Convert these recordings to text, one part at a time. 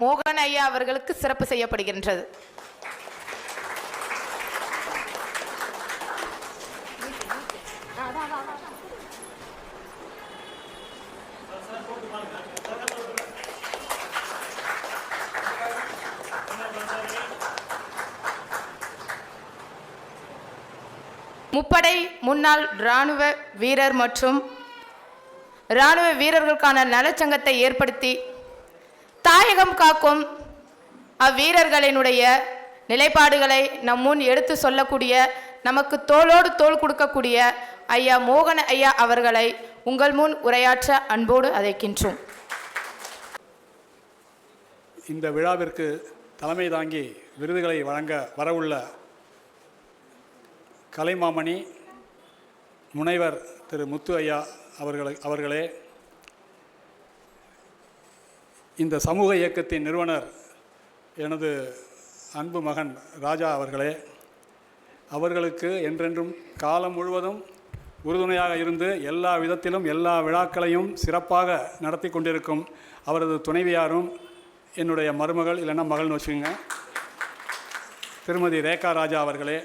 மோகன் ஐயா அவர்களுக்கு சிறப்பு செய்யப்படுகின்றது. முப்படை முன்னாள் இராணுவ வீரர் மற்றும் இராணுவ வீரர்களுக்கான நலச்சங்கத்தை ஏற்படுத்தி தாயகம் காக்கும் அவ்வீரர்களினுடைய நிலைப்பாடுகளை நம் முன் எடுத்து சொல்லக்கூடிய, நமக்கு தோளோடு தோள் கொடுக்கக்கூடிய ஐயா மோகன் ஐயா அவர்களை உங்கள் முன் உரையாற்ற அன்போடு அழைக்கின்றோம். இந்த விழாவிற்கு தலைமை தாங்கி விருதுகளை வழங்க வரவுள்ள கலைமாமணி முனைவர் திரு முத்து ஐயா அவர்களே, இந்த சமூக இயக்கத்தின் நிறுவனர் எனது அன்பு மகன் ராஜா அவர்களே, அவர்களுக்கு என்றென்றும் காலம் முழுவதும் உறுதுணையாக இருந்து எல்லா விதத்திலும் எல்லா விழாக்களையும் சிறப்பாக நடத்தி கொண்டிருக்கும் அவரது துணைவியாரும் என்னுடைய மருமகள் இல்லைன்னா மகள்னு வச்சுக்கோங்க, திருமதி ரேகா ராஜா அவர்களே,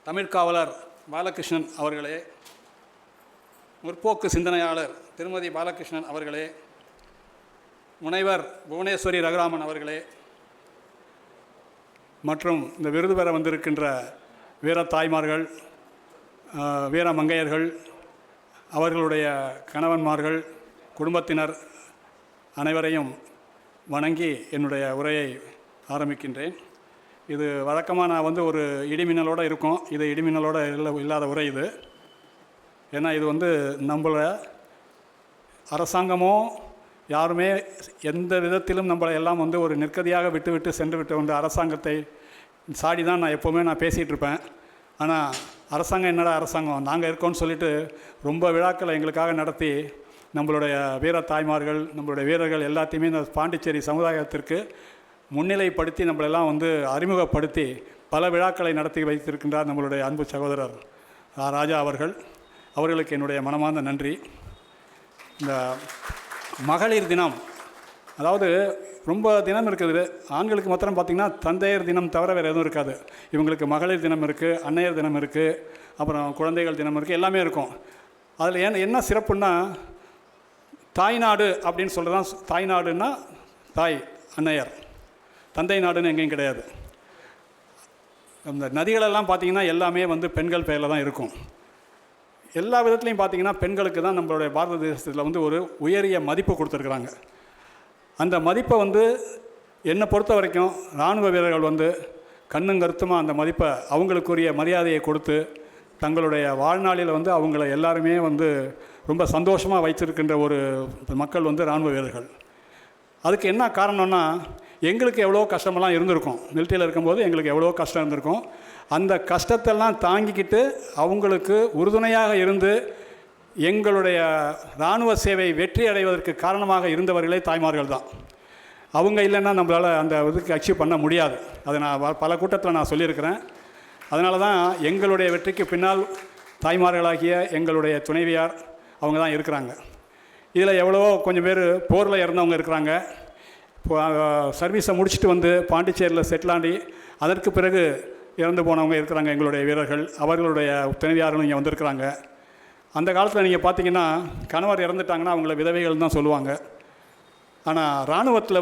தமிழ்காவலர் பாலகிருஷ்ணன் அவர்களே, முற்போக்கு சிந்தனையாளர் திருமதி பாலகிருஷ்ணன் அவர்களே, முனைவர் புவனேஸ்வரி ரகுராமன் அவர்களே, மற்றும் இந்த விருது பெற வந்திருக்கின்ற வீரத்தாய்மார்கள், வீரமங்கையர்கள், அவர்களுடைய கணவன்மார்கள், குடும்பத்தினர் அனைவரையும் வணங்கி என்னுடைய உரையை ஆரம்பிக்கின்றேன். இது வழக்கமாக நான் ஒரு இடிமின்னலோடு இருக்கும், இது இடிமின்னலோடு இல்லாத உரை இது. ஏன்னா இது நம்மளை அரசாங்கமோ யாருமே எந்த விதத்திலும் நம்மளை எல்லாம் ஒரு நிற்கதியாக விட்டு சென்று விட்டு அரசாங்கத்தை சாடி தான் நான் எப்போவுமே பேசிகிட்டு இருப்பேன். ஆனால் அரசாங்கம் என்னடா அரசாங்கம், நாங்கள் இருக்கோம்னு சொல்லிட்டு ரொம்ப விழாக்களை எங்களுக்காக நடத்தி நம்மளுடைய வீரத்தாய்மார்கள், நம்மளுடைய வீரர்கள் எல்லாத்தையுமே இந்த பாண்டிச்சேரி சமுதாயத்திற்கு முன்னிலைப்படுத்தி நம்மளெல்லாம் அறிமுகப்படுத்தி பல விழாக்களை நடத்தி வைத்திருக்கின்றார் நம்மளுடைய அன்பு சகோதரர் ராஜா அவர்களுக்கு என்னுடைய மனமார்ந்த நன்றி. இந்த மகளிர் தினம், அதாவது ரொம்ப தினம் இருக்குது. ஆண்களுக்கு மாத்திரம் பார்த்திங்கன்னா தந்தையர் தினம் தவிர வேறு எதுவும் இருக்காது. இவங்களுக்கு மகளிர் தினம் இருக்குது, அன்னையர் தினம் இருக்குது, அப்புறம் குழந்தைகள் தினம் இருக்குது, எல்லாமே இருக்கும். அதில் என்ன சிறப்புன்னா, தாய்நாடு அப்படின்னு சொல்கிறது தான். தாய்நாடுன்னா தாய் அன்னையர், தந்தை நாடுன்னு எங்கேயும் கிடையாது. அந்த நதிகளெல்லாம் பார்த்திங்கன்னா எல்லாமே பெண்கள் பெயரில் தான் இருக்கும். எல்லா விதத்துலையும் பார்த்திங்கன்னா பெண்களுக்கு தான் நம்மளுடைய பாரத தேசத்தில் ஒரு உயரிய மதிப்பு கொடுத்துருக்குறாங்க. அந்த மதிப்பை என்னை பொறுத்த வரைக்கும் இராணுவ வீரர்கள் கண்ணும் கருத்துமாக அந்த மதிப்பை அவங்களுக்குரிய மரியாதையை கொடுத்து தங்களுடைய வாழ்நாளில் அவங்கள எல்லாருமே ரொம்ப சந்தோஷமாக வைத்திருக்கின்ற ஒரு மக்கள் இராணுவ வீரர்கள். அதுக்கு என்ன காரணம்னா, எங்களுக்கு எவ்வளோ கஷ்டமெல்லாம் இருந்திருக்கும். மிலிட்டரியில் இருக்கும்போது எங்களுக்கு எவ்வளோ கஷ்டம் இருந்திருக்கும். அந்த கஷ்டத்தெல்லாம் தாங்கிக்கிட்டு அவங்களுக்கு உறுதுணையாக இருந்து எங்களுடைய இராணுவ சேவை வெற்றி அடைவதற்கு காரணமாக இருந்தவர்களே தாய்மார்கள் தான். அவங்க இல்லைன்னா நம்மளால் அந்த இதுக்கு அச்சீவ் பண்ண முடியாது. அதை நான் பல கூட்டத்தில் நான் சொல்லியிருக்கிறேன். அதனால தான் எங்களுடைய வெற்றிக்கு பின்னால் தாய்மார்களாகிய எங்களுடைய துணைவியார் அவங்க தான் இருக்கிறாங்க. இதில் எவ்வளவோ கொஞ்சம் பேர் போரில் இறந்தவங்க இருக்கிறாங்க. சர்வீஸை முடிச்சுட்டு பாண்டிச்சேரியில் செட்டிலாண்டி அதற்கு பிறகு இறந்து போனவங்க இருக்கிறாங்க. எங்களுடைய வீரர்கள், அவர்களுடைய துணைவியாரும் இங்கே வந்திருக்கிறாங்க. அந்த காலத்தில் நீங்கள் பார்த்தீங்கன்னா கணவர் இறந்துட்டாங்கன்னா அவங்கள விதவைகள் தான் சொல்லுவாங்க. ஆனால் இராணுவத்தில்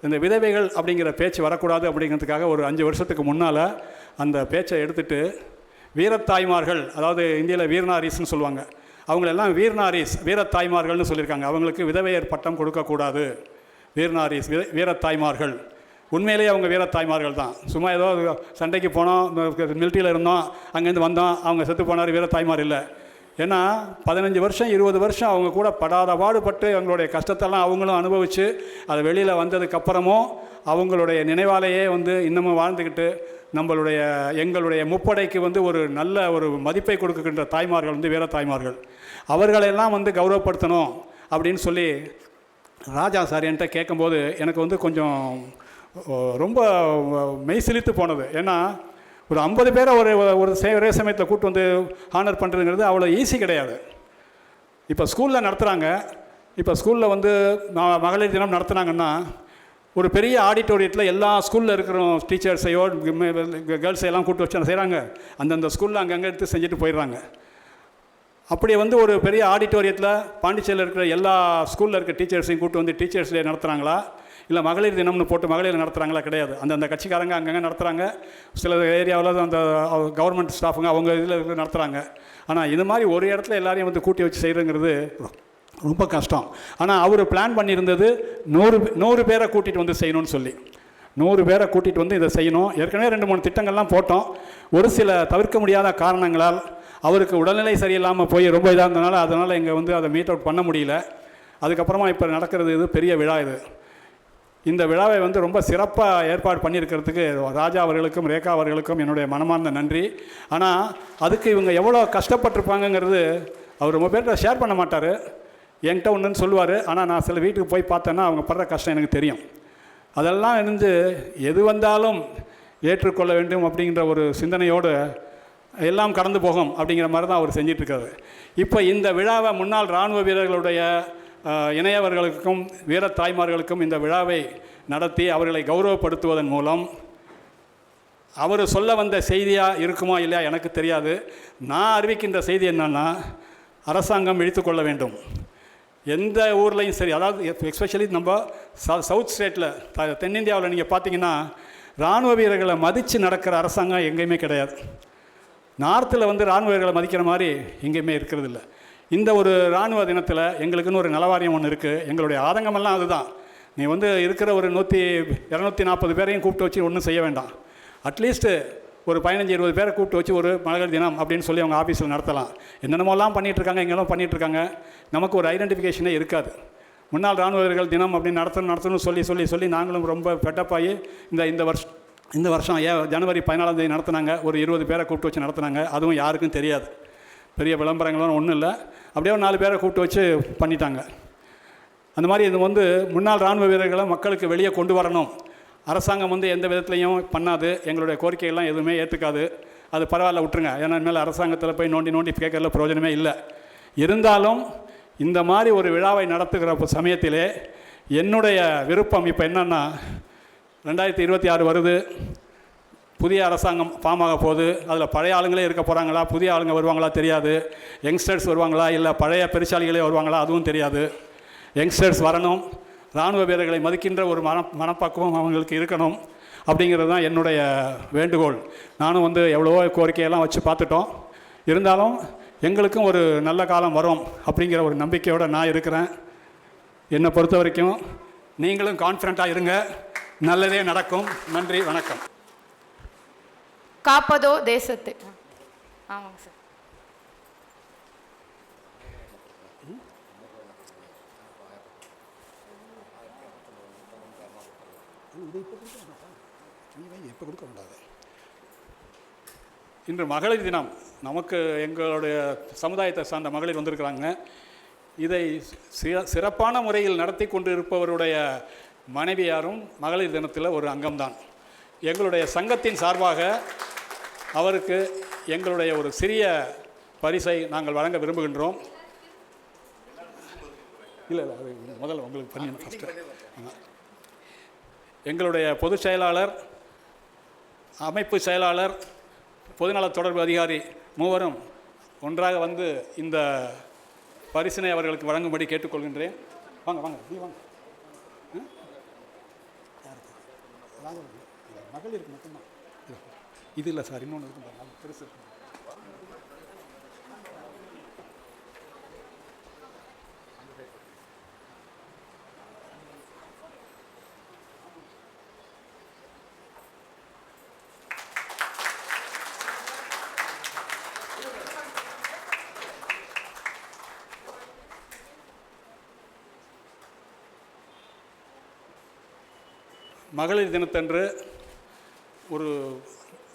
இந்த விதவைகள் அப்படிங்கிற பேச்சு வரக்கூடாது அப்படிங்கிறதுக்காக ஒரு 5 வருஷத்துக்கு முன்னால் அந்த பேச்சை எடுத்துகிட்டு வீரத்தாய்மார்கள், அதாவது இந்தியாவில் வீரநாரீஸ்ன்னு சொல்லுவாங்க, அவங்களெல்லாம் வீரத்தாய்மார்கள்னு சொல்லியிருக்காங்க. அவங்களுக்கு விதவையர் பட்டம் கொடுக்கக்கூடாது, வீரநாரீஸ் வீரத்தாய்மார்கள். உண்மையிலேயே அவங்க வீரத்தாய்மார்கள் தான். சும்மா ஏதோ சண்டைக்கு போனோம், மிலிட்டரியில் இருந்தோம், அங்கேருந்து வந்தோம், அவங்க செத்து போனார், வீரத்தாய்மார் இல்லை. ஏன்னா 15 வருஷம் 20 வருஷம் அவங்க கூட படாத பாடுபட்டு அவங்களுடைய கஷ்டத்தெல்லாம் அவங்களும் அனுபவித்து அது வெளியில் வந்ததுக்கப்புறமும் அவங்களுடைய நினைவாலேயே இன்னமும் வாழ்ந்துக்கிட்டு எங்களுடைய முப்படைக்கு ஒரு நல்ல ஒரு மதிப்பை கொடுக்கின்ற தாய்மார்கள் வீரத்தாய்மார்கள். அவர்களெல்லாம் கௌரவப்படுத்தணும் அப்படின்னு சொல்லி ராஜா சார் என்கிட்ட கேட்கும்போது எனக்கு கொஞ்சம் ரொம்ப மெய்சிலித்து போனது. ஏன்னா ஒரு 50 பேரை ஒரே சமயத்தில் கூட்டு ஹானர் பண்ணுறதுங்கிறது அவ்வளோ ஈஸி கிடையாது. இப்போ ஸ்கூலில் நடத்துகிறாங்க, இப்போ ஸ்கூலில் வந்து மகளிர் தினம் நடத்துனாங்கன்னா ஒரு பெரிய ஆடிட்டோரியத்தில் எல்லா ஸ்கூலில் இருக்கிற டீச்சர்ஸையோ கேர்ள்ஸையெல்லாம் கூப்பிட்டு வச்சு செய்கிறாங்க. அந்தந்த ஸ்கூலில் அங்கங்கே எடுத்து செஞ்சுட்டு போயிடுறாங்க. அப்படி வந்து ஒரு பெரிய ஆடிட்டோரியத்தில் பாண்டிச்சேரியில் இருக்கிற எல்லா ஸ்கூலில் இருக்கிற டீச்சர்ஸையும் கூப்பிட்டு வந்து டீச்சர்ஸ் டே நடத்துகிறாங்களா, இல்லை மகளிர் தினம்னு போட்டு மகளிர் நடத்துகிறாங்களா? கிடையாது. அந்தந்த கட்சிக்காரங்க அங்கங்கே நடத்துகிறாங்க. சில ஏரியாவில் அந்த கவர்மெண்ட் ஸ்டாஃபுங்க அவங்க இதில் நடத்துகிறாங்க. ஆனால் இது மாதிரி ஒரு இடத்துல எல்லாரையும் வந்து கூட்டி வச்சு செய்கிறங்கிறது ரொம்ப கஷ்டம். ஆனால் அவர் பிளான் பண்ணியிருந்தது 100 பேரை கூட்டிகிட்டு வந்து செய்யணும்னு சொல்லி 100 பேரை கூட்டிகிட்டு வந்து இதை செய்யணும். ஏற்கனவே 2-3 திட்டங்கள்லாம் போட்டோம். ஒரு சில தவிர்க்க முடியாத காரணங்களால் அவருக்கு உடல்நிலை சரியில்லாமல் போய் ரொம்ப இதாக இருந்தனால அதனால் இங்கே வந்து அதை மீட் அவுட் பண்ண முடியல. அதுக்கப்புறமா இப்போ நடக்கிறது இது பெரிய விழா. இந்த விழாவை வந்து ரொம்ப சிறப்பாக ஏற்பாடு பண்ணியிருக்கிறதுக்கு ராஜா அவர்களுக்கும் ரேகா அவர்களுக்கும் என்னுடைய மனமார்ந்த நன்றி. ஆனால் அதுக்கு இவங்க எவ்வளோ கஷ்டப்பட்டிருப்பாங்கங்கிறது அவர் ரொம்ப பேர்கிட்ட ஷேர் பண்ண மாட்டார். என்கிட்ட ஒன்றுன்னு சொல்லுவார். ஆனால் நான் சில வீட்டுக்கு போய் பார்த்தேன்னா அவங்க படுற கஷ்டம் எனக்கு தெரியும். அதெல்லாம் இருந்து எது வந்தாலும் ஏற்றுக்கொள்ள வேண்டும் அப்படிங்கிற ஒரு சிந்தனையோடு எல்லாம் கடந்து போகும் அப்படிங்கிற மாதிரி தான் அவர் செஞ்சிட்ருக்காரு. இப்போ இந்த விழாவை முன்னாள் இராணுவ வீரர்களுடைய இணையவர்களுக்கும் வீர தாய்மார்களுக்கும் இந்த விழாவை நடத்தி அவர்களை கௌரவப்படுத்துவதன் மூலம் அவர் சொல்ல வந்த செய்தியாக இருக்குமா இல்லையா எனக்கு தெரியாது. நான் அறிவிக்கின்ற செய்தி என்னன்னா, அரசாங்கம் இழுத்துக்கொள்ள வேண்டும். எந்த ஊர்லேயும் சரி, அதாவது எஸ்பெஷலி நம்ம சவுத் ஸ்டேட்டில் தென்னிந்தியாவில் நீங்கள் பார்த்தீங்கன்னா இராணுவ வீரர்களை மதித்து நடக்கிற அரசாங்கம் எங்கேயுமே கிடையாது. நார்த்தில் வந்து இராணுவ வீரர்களை மதிக்கிற மாதிரி எங்கேயுமே இருக்கிறது இல்லை. இந்த ஒரு இராணுவ தினத்தில் எங்களுக்குன்னு ஒரு நலவாரியம் ஒன்று இருக்குது. எங்களுடைய ஆதங்கமெல்லாம் அதுதான். நீ வந்து இருக்கிற ஒரு 240 பேரையும் கூப்பிட்டு வச்சு ஒன்றும் செய்ய வேண்டாம். அட்லீஸ்ட்டு ஒரு 15-20 பேரை கூப்பிட்டு வச்சு ஒரு மகளிர் தினம் அப்படின்னு சொல்லி அவங்க ஆஃபீஸில் நடத்தலாம். என்னென்னமோலாம் பண்ணிகிட்ருக்காங்க, எங்கெல்லாம் பண்ணிகிட்ருக்காங்க. நமக்கு ஒரு ஐடென்டிஃபிகேஷனே இருக்காது. முன்னாள் இராணுவ வீரர்கள் தினம் அப்படின்னு நடத்தணும்னு சொல்லி நாங்களும் ரொம்ப பெட்டப்பாகி இந்த வருஷம் ஜனவரி 14ஆம் தேதி நடத்துனாங்க. ஒரு 20 பேரை கூப்பிட்டு வச்சு நடத்துனாங்க. அதுவும் யாருக்கும் தெரியாது. பெரிய விளம்பரங்களும் ஒன்றும் இல்லை. அப்படியே ஒரு 4 பேரை கூப்பிட்டு வச்சு பண்ணிட்டாங்க. அந்த மாதிரி இது வந்து முன்னாள் இராணுவ வீரர்களை மக்களுக்கு வெளியே கொண்டு வரணும். அரசாங்கம் வந்து எந்த விதத்துலையும் பண்ணாது. எங்களுடைய கோரிக்கைகள்லாம் எதுவுமே ஏற்றுக்காது. அது பரவாயில்ல, விட்டுருங்க. ஏன்னா இனிமேல் அரசாங்கத்தில் போய் நோண்டி கேட்கறதுல பிரயோஜனமே இல்லை. இருந்தாலும் இந்த மாதிரி ஒரு விழாவை நடத்துகிற சமயத்திலே என்னுடைய விருப்பம் இப்போ என்னென்னா, 2026 வருது. புதிய அரசாங்கம் ஃபார்ம் ஆக போகுது. அதில் பழைய ஆளுங்களே இருக்க போகிறாங்களா, புதிய ஆளுங்க வருவாங்களா தெரியாது. யங்ஸ்டர்ஸ் வருவாங்களா, இல்லை பழைய பெருசாலிகளே வருவாங்களா, அதுவும் தெரியாது. யங்ஸ்டர்ஸ் வரணும். இராணுவ வீரர்களை மதிக்கின்ற ஒரு மனப்பக்குவம் அவங்களுக்கு இருக்கணும். அப்படிங்கிறது தான் என்னுடைய வேண்டுகோள். நானும் வந்து எவ்வளவோ கோரிக்கையெல்லாம் வச்சு பார்த்துட்டோம். இருந்தாலும் எங்களுக்கும் ஒரு நல்ல காலம் வரும் அப்படிங்கிற ஒரு நம்பிக்கையோடு நான் இருக்கிறேன். என்னை பொறுத்த வரைக்கும் நீங்களும் கான்ஃபிடண்ட்டாக இருங்க. நல்லதே நடக்கும். நன்றி, வணக்கம். காப்பதோ தேசத்தை. ஆமாங்க சார். இன்று மகளிர் தினம். நமக்கு எங்களுடைய சமுதாயத்தை சார்ந்த மகளிர் வந்திருக்கிறாங்க. இதை சிறப்பான முறையில் நடத்தி கொண்டு இருப்பவருடைய மனைவியாரும் மகளிர் தினத்தில் ஒரு அங்கம்தான். எங்களுடைய சங்கத்தின் சார்பாக அவருக்கு எங்களுடைய ஒரு சிறிய பரிசை நாங்கள் வழங்க விரும்புகின்றோம். இல்லை அது முதல்ல உங்களுக்கு பண்ணி ஃபஸ்ட்டு. எங்களுடைய பொதுச் செயலாளர், அமைப்பு செயலாளர், பொதுநல தொடர்பு அதிகாரி மூவரும் ஒன்றாக வந்து இந்த பரிசினை அவர்களுக்கு வழங்கும்படி கேட்டுக்கொள்கின்றேன். வாங்க நீ வாங்க. மகளிருக்கு மட்டும்தான் இது இல்லை சார், இன்னொன்று இருக்கும் பெருசு. மகளிர் தினத்தன்று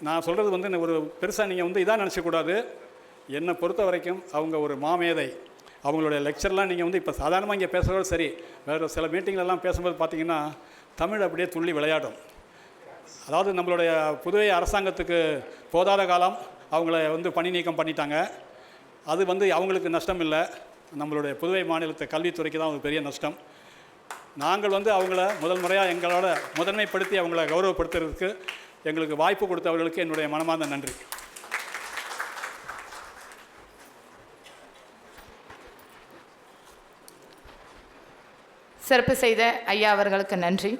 நான் சொல்கிறது வந்து ஒரு பெருசாக நீங்கள் வந்து இதாக நினச்சக்கூடாது. என்னை பொறுத்த வரைக்கும் அவங்க ஒரு மாமேதை. அவங்களுடைய லெக்சர்லாம் நீங்கள் வந்து இப்போ சாதாரணமாக இங்கே பேசுகிறதோடு சரி, வேறு சில மீட்டிங்லலாம் பேசும்போது பார்த்திங்கன்னா தமிழ் அப்படியே துள்ளி விளையாடும். அதாவது நம்மளுடைய புதுவை அரசாங்கத்துக்கு போதாத காலம் அவங்கள வந்து பணி நீக்கம் பண்ணிட்டாங்க. அது வந்து அவங்களுக்கு நஷ்டம் இல்லை, நம்மளுடைய புதுவை மாநிலத்தை கல்வித்துறைக்கு தான் ஒரு பெரிய நஷ்டம். நாங்கள் அவங்கள முதல் முறையாக எங்களோட முதன்மைப்படுத்தி அவங்கள கௌரவப்படுத்துறதுக்கு எங்களுக்கு வாய்ப்பு கொடுத்தவர்களுக்கு என்னுடைய மனமார்ந்த நன்றி. சிறப்பு செய்த ஐயா அவர்களுக்கு நன்றி.